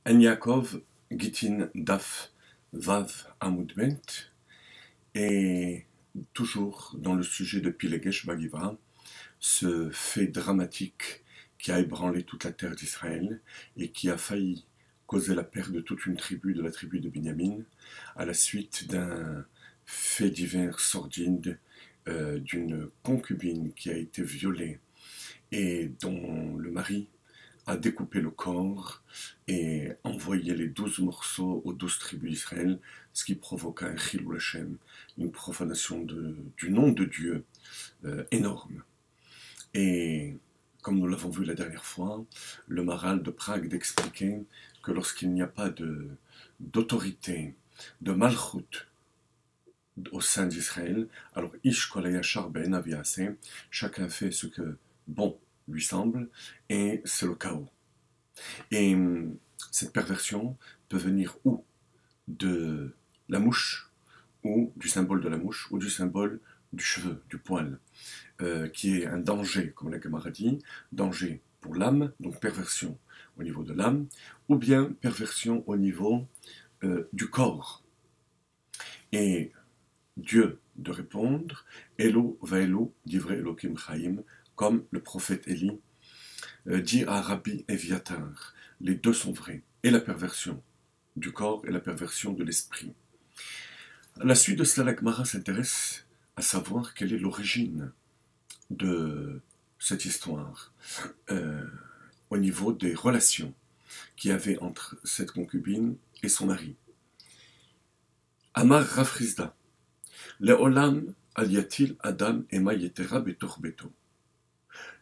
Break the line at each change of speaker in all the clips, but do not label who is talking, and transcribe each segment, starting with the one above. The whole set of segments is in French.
En Yaakov, Gitin Daf Vav Amud Bet, et toujours dans le sujet de Pilegesh Bagiva, ce fait dramatique qui a ébranlé toute la terre d'Israël et qui a failli causer la perte de toute une tribu, de la tribu de Binyamin, à la suite d'un fait divers sordide d'une concubine qui a été violée et dont le mari a découpé le corps et envoyé les 12 morceaux aux 12 tribus d'Israël, ce qui provoqua un Chilul Hashem, une profanation du nom de Dieu énorme. Et comme nous l'avons vu la dernière fois, le Maharal de Prague d'expliquer que lorsqu'il n'y a pas d'autorité, de malchut au sein d'Israël, alors Ish kol hayashar be'enav ya'aseh, chacun fait ce que bon lui semble, et c'est le chaos. Et cette perversion peut venir ou de la mouche, ou du symbole de la mouche, ou du symbole du cheveu, du poil, qui est un danger, comme la Gemara dit, danger pour l'âme, donc perversion au niveau de l'âme, ou bien perversion au niveau du corps. Et Dieu de répondre, Elo vaelo divrei Elokim chaim, comme le prophète Élie dit à Rabbi Eviatar, les deux sont vrais, et la perversion du corps et la perversion de l'esprit. À la suite de cela, la Gemara s'intéresse à savoir quelle est l'origine de cette histoire au niveau des relations qu'il y avait entre cette concubine et son mari. Amar Rafrizda, Le'olam al yatil adam ema yetera betor beto.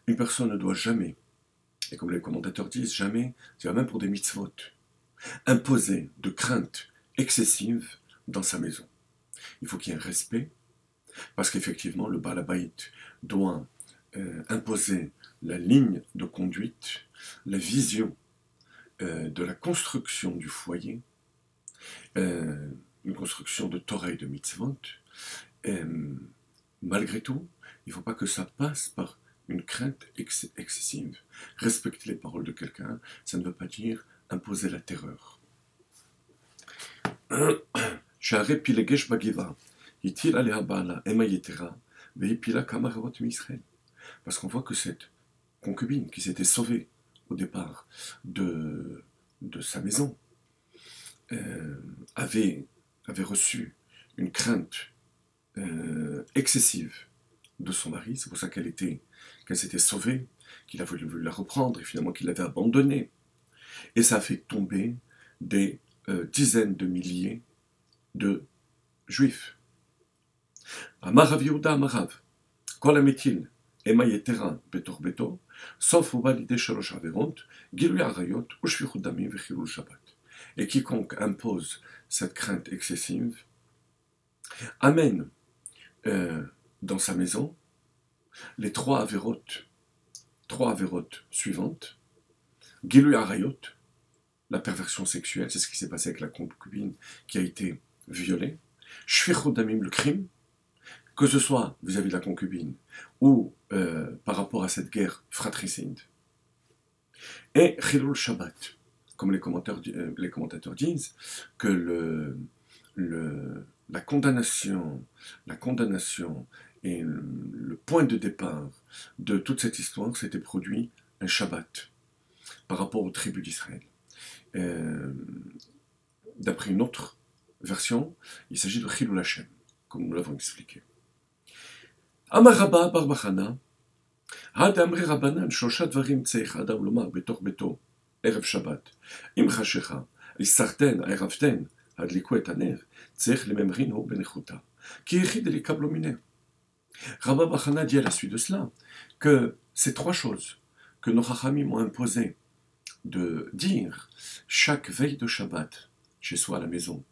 Une personne ne doit jamais, et comme les commentateurs disent, jamais, c'est même pour des mitzvot, imposer de crainte excessive dans sa maison. Il faut qu'il y ait un respect, parce qu'effectivement, le Baal Habayit doit imposer la ligne de conduite, la vision de la construction du foyer, une construction de Torah et de mitzvot. Malgré tout, il ne faut pas que ça passe par une crainte excessive. Respecter les paroles de quelqu'un, ça ne veut pas dire imposer la terreur. Parce qu'on voit que cette concubine qui s'était sauvée au départ de sa maison avait reçu une crainte excessive de son mari. C'est pour ça qu'elle s'était sauvée, qu'il a voulu la reprendre et finalement qu'il l'avait abandonnée. Et ça a fait tomber des dizaines de milliers de juifs. Amarav Yehuda Amarav, Kol HaMetil Ema Yetera Betor Beto, sauf au validé Shalosh Averot, Gilui Arayot, Ushvichut Damim Vechilul Shabbat. Et quiconque impose cette crainte excessive amène dans sa maison les trois avérotes suivantes. Gilui Arayot, la perversion sexuelle, c'est ce qui s'est passé avec la concubine qui a été violée. Shvichut Damim, le crime, que ce soit vis-à-vis de la concubine ou par rapport à cette guerre fratricide. Et Chilul Shabbat, comme les commentateurs disent, que la condamnation et le point de départ de toute cette histoire s'était produit un Shabbat par rapport aux tribus d'Israël. D'après une autre version, il s'agit de Chilul Hashem, comme nous l'avons expliqué. Amar Rabba bar Bachana, Had Amri Rabbanan, Shosha Dvarim Tseich Adam Lomar Betor Beto, Erev Shabbat, Im Chashecha, Isarten, Eravten, Hadliku et Aner, Tseich Lememrino Benechuta, Ki Echid Elikab Lomine. Rabba Bachana dit à la suite de cela que ces trois choses que nos Chachamim m'ont imposé de dire chaque veille de Shabbat, chez soi à la maison.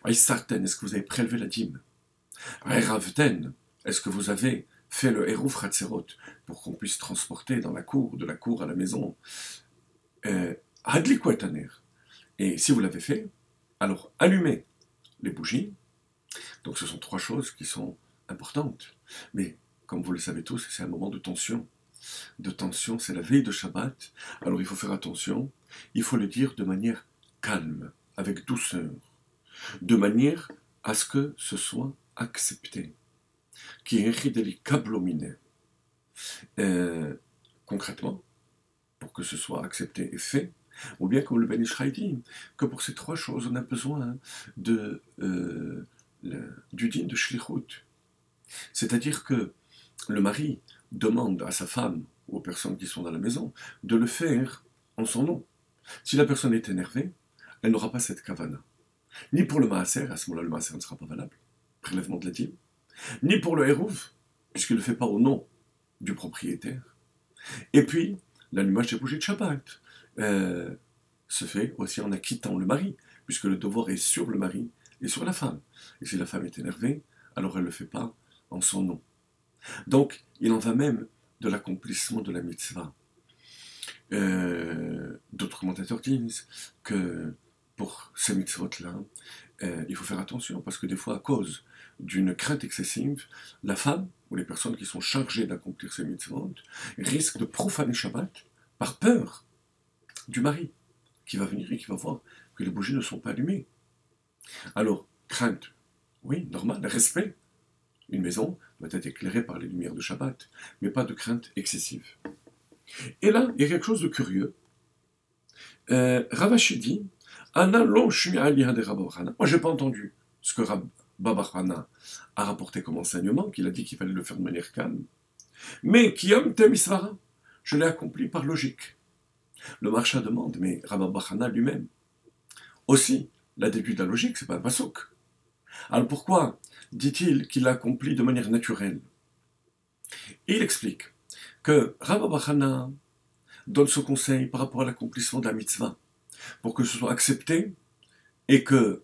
Isarten, est-ce que vous avez prélevé la dîme? Eravten, est-ce que vous avez fait le Hérouf Hatzerot pour qu'on puisse transporter de la cour à la maison? Hadliku et Aner. Et si vous l'avez fait, alors allumez les bougies. Donc ce sont trois choses qui sont importantes. Mais comme vous le savez tous, c'est un moment de tension. C'est la veille de Shabbat. Alors il faut faire attention. Il faut le dire de manière calme, avec douceur, de manière à ce que ce soit accepté. Qui est kablomine. Concrètement, pour que ce soit accepté et fait, ou bien comme le Ben Ishraï dit, que pour ces trois choses, on a besoin du din de shlichut. C'est-à-dire que le mari demande à sa femme, ou aux personnes qui sont dans la maison, de le faire en son nom. Si la personne est énervée, elle n'aura pas cette kavana. Ni pour le maaser, à ce moment-là le maaser ne sera pas valable, prélèvement de la dîme, ni pour le hérouf, puisqu'il ne le fait pas au nom du propriétaire. Et puis, l'allumage des bougies de Shabbat se fait aussi en acquittant le mari, puisque le devoir est sur le mari et sur la femme. Et si la femme est énervée, alors elle ne le fait pas en son nom. Donc, il en va même de l'accomplissement de la mitzvah. D'autres commentateurs disent que pour ces mitzvot-là, il faut faire attention, parce que des fois, à cause d'une crainte excessive, la femme, ou les personnes qui sont chargées d'accomplir ces mitzvot, risquent de profaner Shabbat par peur du mari, qui va venir et qui va voir que les bougies ne sont pas allumées. Alors, crainte, oui, normal, respect. Une maison doit être éclairée par les lumières de Shabbat, mais pas de crainte excessive. Et là, il y a quelque chose de curieux. Rav Ashi dit, Ana lo shmi'a liha de Rabba Bar Hana. Moi, je n'ai pas entendu ce que Rabba Bar Hana a rapporté comme enseignement, qu'il a dit qu'il fallait le faire de manière calme. Mais Kiyam Tem Isvara, je l'ai accompli par logique. Le Marsha demande, mais Rabba Bar Hana lui-même aussi, la début de la logique, c'est pas un pasuk. Alors pourquoi dit-il qu'il l'a accompli de manière naturelle? Et il explique que Rabba Bar Hana donne ce conseil par rapport à l'accomplissement de la mitzvah, pour que ce soit accepté et que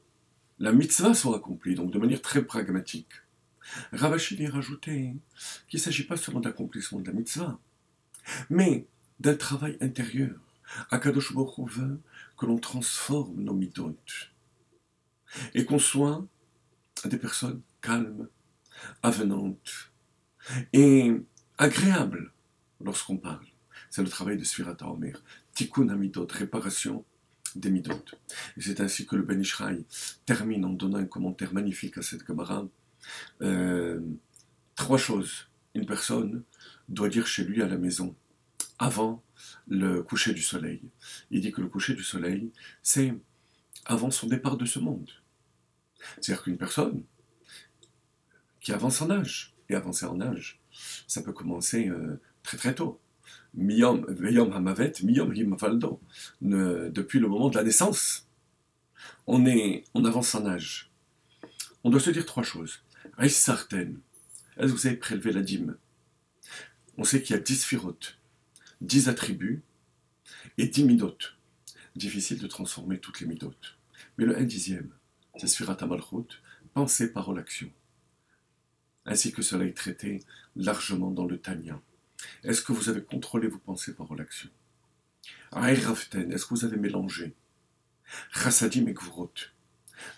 la mitzvah soit accomplie, donc de manière très pragmatique. Rav Ashi vient rajouter qu'il ne s'agit pas seulement d'accomplissement de la mitzvah, mais d'un travail intérieur. Akadosh Baruch Hu veut que l'on transforme nos midot et qu'on soit des personnes calmes, avenantes et agréables lorsqu'on parle. C'est le travail de Sfirat HaOmer, Tikkun HaMidot, réparation des midot. Et c'est ainsi que le Ben Ishraï termine en donnant un commentaire magnifique à cette Gemara. Trois choses. Une personne doit dire chez lui à la maison, avant le coucher du soleil. Il dit que le coucher du soleil, c'est avant son départ de ce monde. C'est-à-dire qu'une personne qui avance en âge, et avancer en âge, ça peut commencer très très tôt. Miyom hamavet, miyom himafaldo. Depuis le moment de la naissance, on avance en âge. On doit se dire trois choses. Sarten, est-ce que vous avez prélevé la dîme? On sait qu'il y a 10 firotes, 10 attributs et 10 midot. Difficile de transformer toutes les midot. Mais le 1/10, c'est Sfirat HaMalchut, pensée, parole, action. Ainsi que cela est traité largement dans le Tanya. Est-ce que vous avez contrôlé vos pensées, paroles, actions? Aïraften, est-ce que vous avez mélangé? Chassadim et Gvurot.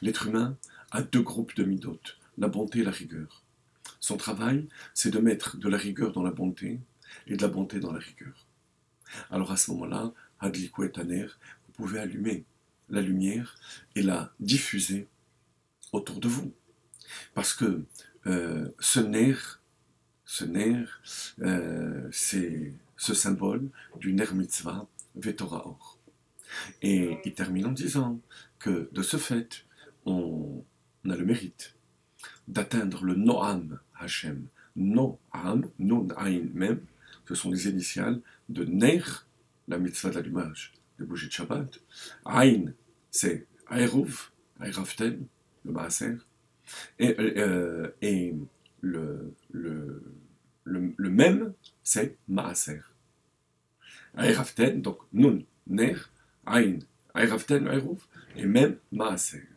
L'être humain a deux groupes de midot, la bonté et la rigueur. Son travail, c'est de mettre de la rigueur dans la bonté et de la bonté dans la rigueur. Alors à ce moment-là, Hadliku et Taner, vous pouvez allumer la lumière et la diffuser autour de vous. Parce que ce nerf, c'est ce symbole du ner mitzvah Vetora Or. Et il termine en disant que de ce fait, on a le mérite d'atteindre le Noam Hashem. Noam, Nun Ain Mem, ce sont les initiales de Ner, la mitzvah de l'allumage des bougies de Shabbat. Ain, c'est Aeruv, Aeraften, le Maaser. Et le même, c'est Maaser. Aeraften, donc Nun, Ner, Ain, Aeraften, Aeruv, et même Maaser.